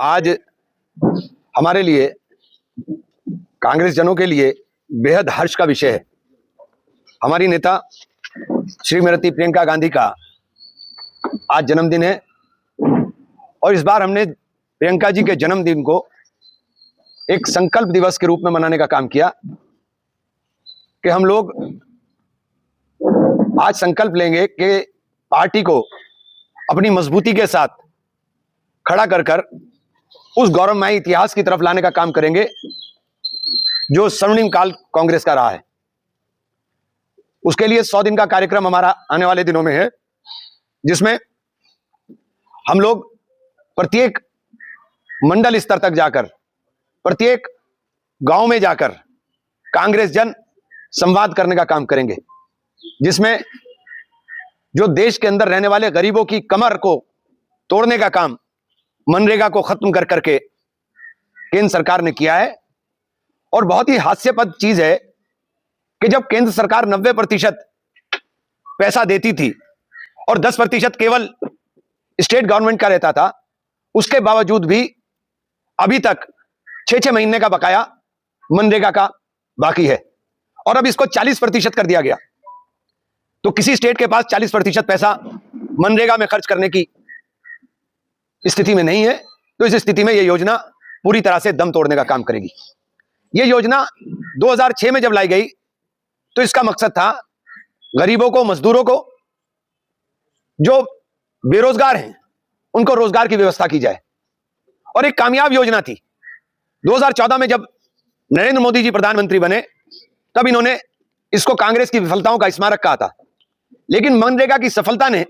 आज हमारे लिए, कांग्रेस जनों के लिए बेहद हर्ष का विषय है। हमारी नेता श्रीमती प्रियंका गांधी का आज जन्मदिन है और इस बार हमने प्रियंका जी के जन्मदिन को एक संकल्प दिवस के रूप में मनाने का काम किया कि हम लोग आज संकल्प लेंगे कि पार्टी को अपनी मजबूती के साथ खड़ा कर उस गौरवमयी इतिहास की तरफ लाने का काम करेंगे जो स्वर्णिम काल कांग्रेस का रहा है। उसके लिए 100 दिन का कार्यक्रम हमारा आने वाले दिनों में है, जिसमें हम लोग प्रत्येक मंडल स्तर तक जाकर, प्रत्येक गांव में जाकर कांग्रेस जन संवाद करने का काम करेंगे, जिसमें जो देश के अंदर रहने वाले गरीबों की कमर को तोड़ने का काम मनरेगा को खत्म कर करके केंद्र सरकार ने किया है। और बहुत ही हास्यास्पद चीज है कि जब केंद्र सरकार 90% पैसा देती थी और 10% केवल स्टेट गवर्नमेंट का रहता था, उसके बावजूद भी अभी तक 6-6 महीने का बकाया मनरेगा का बाकी है और अब इसको 40% कर दिया गया। तो किसी स्टेट के पास 40% पैसा मनरेगा में खर्च करने की स्थिति में नहीं है, तो इस स्थिति में यह योजना पूरी तरह से दम तोड़ने का काम करेगी। यह योजना 2006 में जब लाई गई तो इसका मकसद था गरीबों को, मजदूरों को, जो बेरोजगार हैं उनको रोजगार की व्यवस्था की जाए और एक कामयाब योजना थी। 2014 में जब नरेंद्र मोदी जी प्रधानमंत्री बने तब इन्होंने इसको कांग्रेस की विफलताओं का स्मारक कहा था, लेकिन मनरेगा की सफलता ने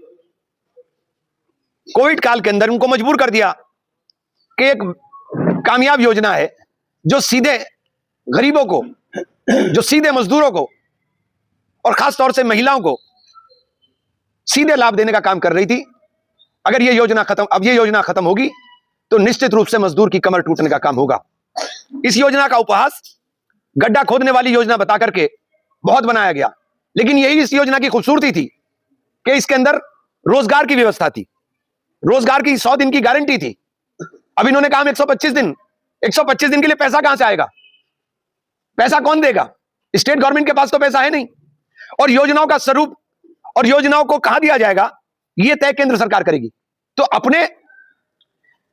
कोविड काल के अंदर उनको मजबूर कर दिया कि एक कामयाब योजना है जो सीधे गरीबों को, जो सीधे मजदूरों को और खास तौर से महिलाओं को सीधे लाभ देने का काम कर रही थी। अगर यह योजना खत्म होगी तो निश्चित रूप से मजदूर की कमर टूटने का काम होगा। इस योजना का उपहास गड्ढा खोदने वाली योजना बता करके बहुत बनाया गया, लेकिन यही इस योजना की खूबसूरती थी कि इसके अंदर रोजगार की व्यवस्था थी, रोजगार की 100 दिन की गारंटी थी। अब इन्होंने कहा 125 दिन, 125 दिन के लिए पैसा कहां से आएगा? पैसा कौन देगा? स्टेट गवर्नमेंट के पास तो पैसा है नहीं। और योजनाओं का स्वरूप और योजनाओं को कहां दिया जाएगा यह तय केंद्र सरकार करेगी। तो अपने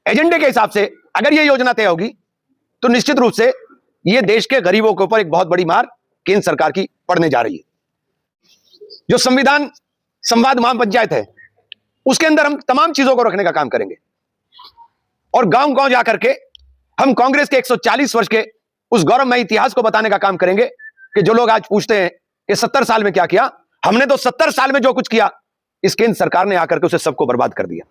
एजेंडे के हिसाब से अगर यह योजना तय होगी तो निश्चित रूप से यह देश के गरीबों के ऊपर एक बहुत बड़ी मार केंद्र सरकार की पड़ने जा रही है। जो संविधान संवाद महापंचायत है उसके अंदर हम तमाम चीजों को रखने का काम करेंगे और गांव गांव जाकर के हम कांग्रेस के 140 वर्ष के उस गौरवमय इतिहास को बताने का काम करेंगे कि जो लोग आज पूछते हैं कि 70 साल में क्या किया, हमने तो 70 साल में जो कुछ किया इस केंद्र सरकार ने आकर के उसे सबको बर्बाद कर दिया।